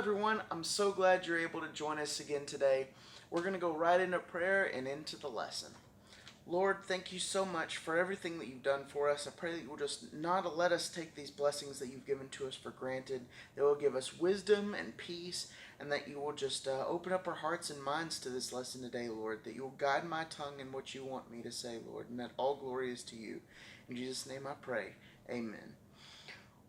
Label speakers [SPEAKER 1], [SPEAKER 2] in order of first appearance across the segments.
[SPEAKER 1] everyone. I'm so glad you're able to join us again today. We're going to go right into prayer and into the lesson. Lord, thank you so much for everything that you've done for us. I pray that you will just not let us take these blessings that you've given to us for granted. That will give us wisdom and peace, and that you will just open up our hearts and minds to this lesson today, Lord. That you will guide my tongue in what you want me to say, Lord, and that all glory is to you. In Jesus' name I pray. Amen.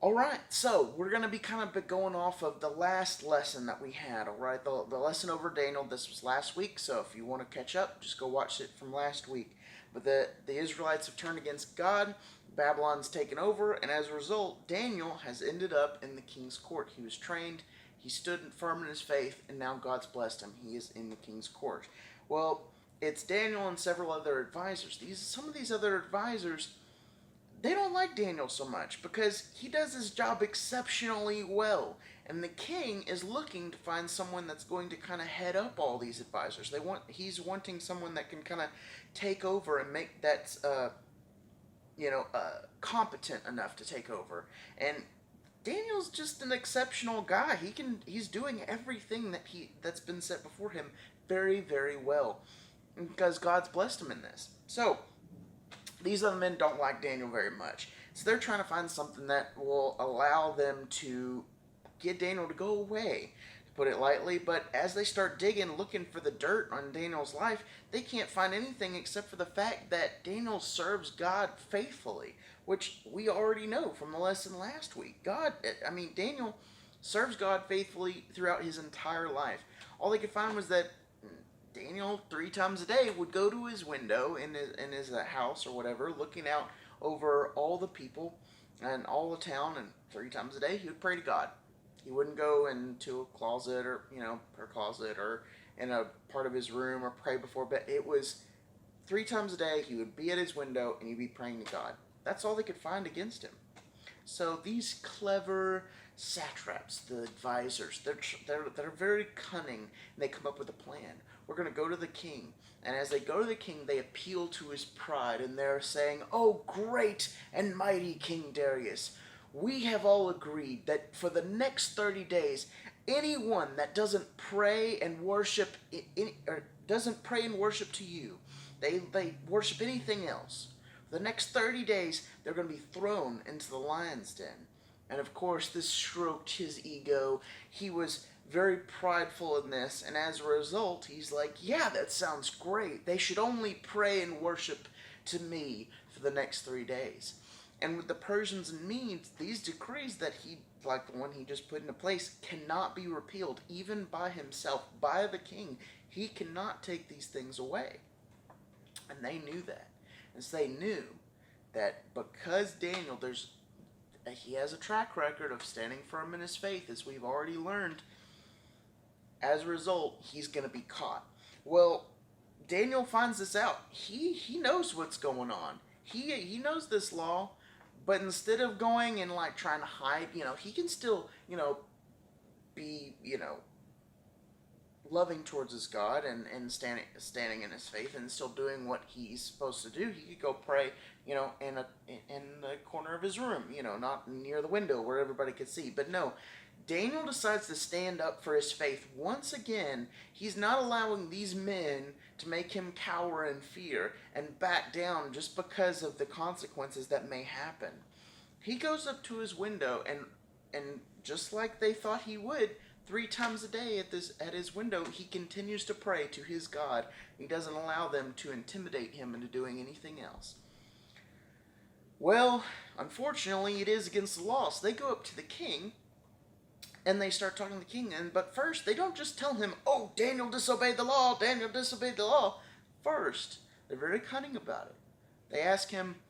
[SPEAKER 1] All right, so we're going to be kind of going off of the last lesson that we had, all right? The lesson over Daniel, this was last week, so if you want to catch up, just go watch it from last week. But the Israelites have turned against God, Babylon's taken over, and as a result, Daniel has ended up in the king's court. He was trained, he stood firm in his faith, and now God's blessed him. He is in the king's court. Well, it's Daniel and several other advisors. Some of these other advisors, they don't like Daniel so much because he does his job exceptionally well. And the king is looking to find someone that's going to kind of head up all these advisors. He's wanting someone that can kind of take over and make that competent enough to take over. And Daniel's just an exceptional guy. He's doing everything that's been set before him very, very well, because God's blessed him in this. So these other men don't like Daniel very much. So they're trying to find something that will allow them to get Daniel to go away, to put it lightly. But as they start digging, looking for the dirt on Daniel's life, they can't find anything except for the fact that Daniel serves God faithfully, which we already know from the lesson last week. Daniel serves God faithfully throughout his entire life. All they could find was that Daniel 3 times a day would go to his window in his house or whatever, looking out over all the people and all the town, and 3 times a day he would pray to God. He wouldn't go into a closet or her closet or in a part of his room or pray before bed. It was 3 times a day he would be at his window and he'd be praying to God. That's all they could find against him. So these clever satraps, the advisors, they're very cunning, and they come up with a plan. We're going to go to the king. And as they go to the king, they appeal to his pride, and they're saying, "Oh, great and mighty King Darius, we have all agreed that for the next 30 days, anyone that doesn't pray and worship to you, they worship anything else. For the next 30 days, they're going to be thrown into the lion's den." And of course, this stroked his ego. He was very prideful in this, and as a result, he's like, "Yeah, that sounds great. They should only pray and worship to me for the next 3 days." And with the Persians and Medes, these decrees that like the one he just put into place, cannot be repealed, even by himself, by the king. He cannot take these things away. And they knew that. And so they knew that because Daniel, he has a track record of standing firm in his faith, as we've already learned. As a result, he's going to be caught. Well, Daniel finds this out. He knows what's going on. He knows this law, but instead of going and like trying to hide, he can still, be, loving towards his God and standing in his faith and still doing what he's supposed to do. He could go pray, in the corner of his room, not near the window where everybody could see. But no, Daniel decides to stand up for his faith once again. He's not allowing these men to make him cower in fear and back down just because of the consequences that may happen. He goes up to his window and just like they thought he would, 3 times a day at his window, he continues to pray to his God. He doesn't allow them to intimidate him into doing anything else. Well, unfortunately, it is against the law. So they go up to the king, and they start talking to the king. But first, they don't just tell him, "Oh, Daniel disobeyed the law, Daniel disobeyed the law." First, they're very cunning about it. They ask him,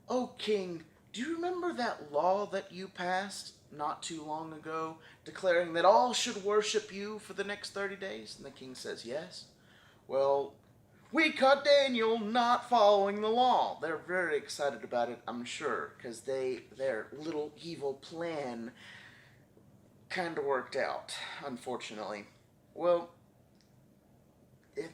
[SPEAKER 1] "Oh, king, do you remember that law that you passed not too long ago, declaring that all should worship you for the next 30 days? And the king says, "Yes." "Well, we caught Daniel not following the law." They're very excited about it, I'm sure, because their little evil plan kind of worked out, unfortunately. Well,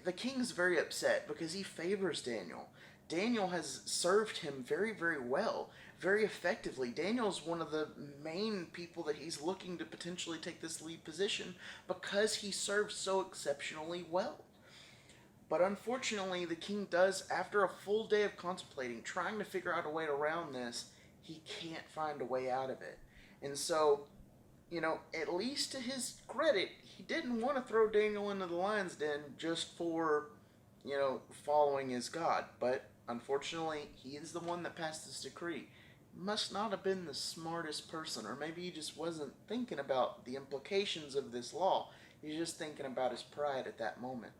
[SPEAKER 1] the king's very upset because he favors Daniel. Daniel has served him very, very well, very effectively. Daniel's one of the main people that he's looking to potentially take this lead position because he served so exceptionally well. But unfortunately, the king does, after a full day of contemplating, trying to figure out a way around this, he can't find a way out of it. And so, at least to his credit, he didn't want to throw Daniel into the lion's den just for, following his God. But unfortunately, he is the one that passed this decree. Must not have been the smartest person, or maybe he just wasn't thinking about the implications of this law. He's just thinking about his pride at that moment.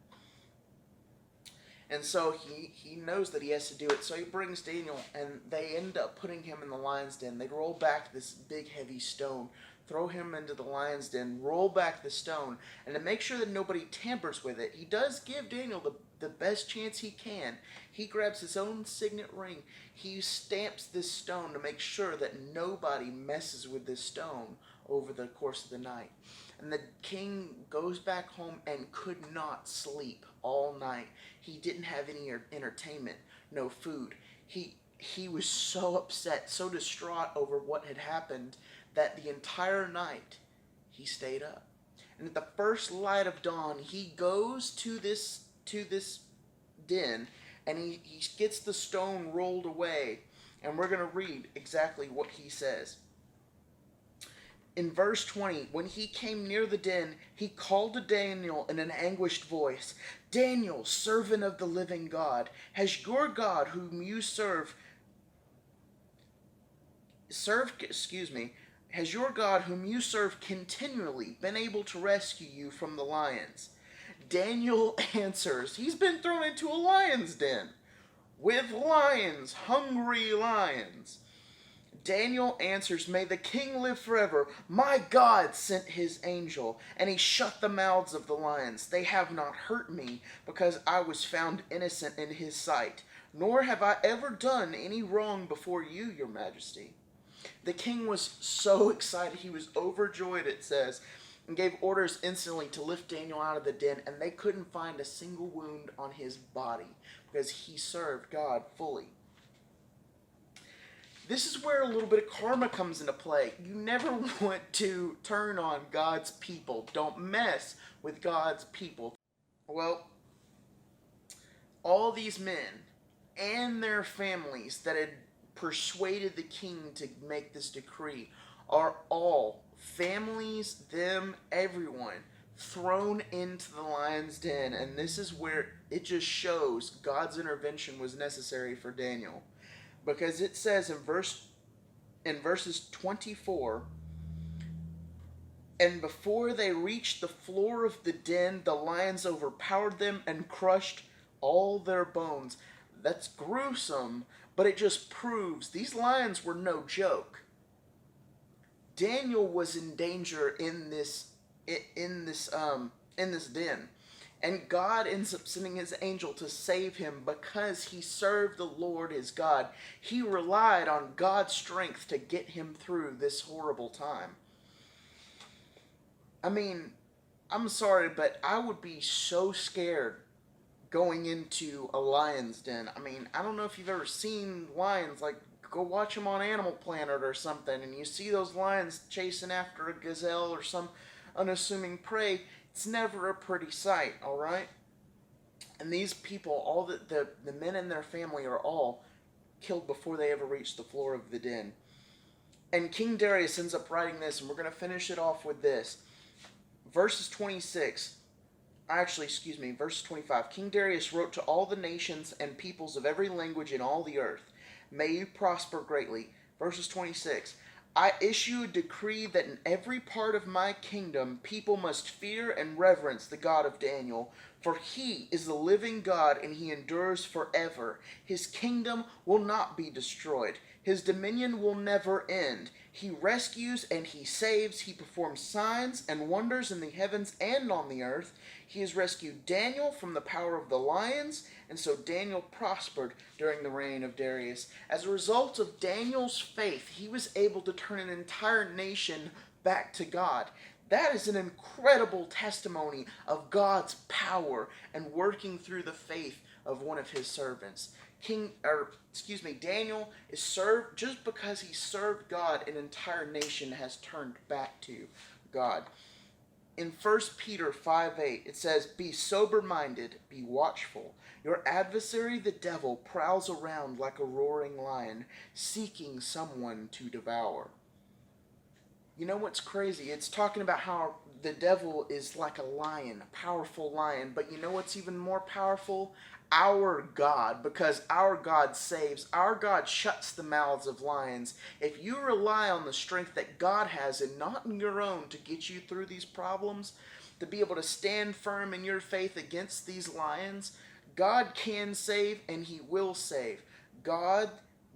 [SPEAKER 1] And so he knows that he has to do it. So he brings Daniel, and they end up putting him in the lion's den. They roll back this big, heavy stone, throw him into the lion's den, roll back the stone, and to make sure that nobody tampers with it, he does give Daniel the best chance he can. He grabs his own signet ring. He stamps this stone to make sure that nobody messes with this stone over the course of the night. And the king goes back home and could not sleep all night. He didn't have any entertainment, no food. He was so upset, so distraught over what had happened that the entire night he stayed up. And at the first light of dawn, he goes to this den, and he gets the stone rolled away. And we're going to read exactly what he says. In verse 20, when he came near the den, he called to Daniel in an anguished voice, "Daniel, servant of the living God, has your God whom you has your God whom you serve continually been able to rescue you from the lions?" Daniel answers, he's been thrown into a lion's den with lions, hungry lions. Daniel answers, "May the king live forever. My God sent his angel, and he shut the mouths of the lions. They have not hurt me, because I was found innocent in his sight. Nor have I ever done any wrong before you, your majesty." The king was so excited, he was overjoyed, it says, and gave orders instantly to lift Daniel out of the den, and they couldn't find a single wound on his body, because he served God fully. This is where a little bit of karma comes into play. You never want to turn on God's people. Don't mess with God's people. Well, all these men and their families that had persuaded the king to make this decree are all families, them, everyone, thrown into the lion's den. And this is where it just shows God's intervention was necessary for Daniel. Because it says in verses 24, "And before they reached the floor of the den, the lions overpowered them and crushed all their bones." That's gruesome, but it just proves these lions were no joke. Daniel was in danger in this den. And God ends up sending his angel to save him because he served the Lord his God. He relied on God's strength to get him through this horrible time. I mean, I'm sorry, but I would be so scared going into a lion's den. I mean, I don't know if you've ever seen lions, like go watch them on Animal Planet or something, and you see those lions chasing after a gazelle or some unassuming prey. It's never a pretty sight, all right? And these people, all the men and their family are all killed before they ever reach the floor of the den. And King Darius ends up writing this, and we're going to finish it off with this. Verse 25. King Darius wrote to all the nations and peoples of every language in all the earth, "May you prosper greatly." Verses 26. "I issue a decree that in every part of my kingdom people must fear and reverence the God of Daniel, for he is the living God and he endures forever. His kingdom will not be destroyed. His dominion will never end. He rescues and he saves. He performs signs and wonders in the heavens and on the earth. He has rescued Daniel from the power of the lions." And so Daniel prospered during the reign of Darius. As a result of Daniel's faith, he was able to turn an entire nation back to God. That is an incredible testimony of God's power and working through the faith of one of his servants. Daniel is served just because he served God. An entire nation has turned back to God. In 1 Peter 5:8, it says, "Be sober-minded, be watchful. Your adversary, the devil, prowls around like a roaring lion, seeking someone to devour." You know what's crazy? It's talking about how the devil is like a lion, a powerful lion. But you know what's even more powerful? Our God, because our God saves. Our God shuts the mouths of lions. If you rely on the strength that God has and not in your own to get you through these problems, to be able to stand firm in your faith against these lions, God can save and He will save. God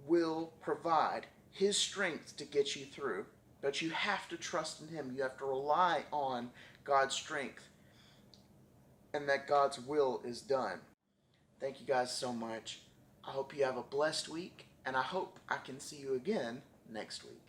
[SPEAKER 1] will provide His strength to get you through. But you have to trust in Him. You have to rely on God's strength and that God's will is done. Thank you guys so much. I hope you have a blessed week, and I hope I can see you again next week.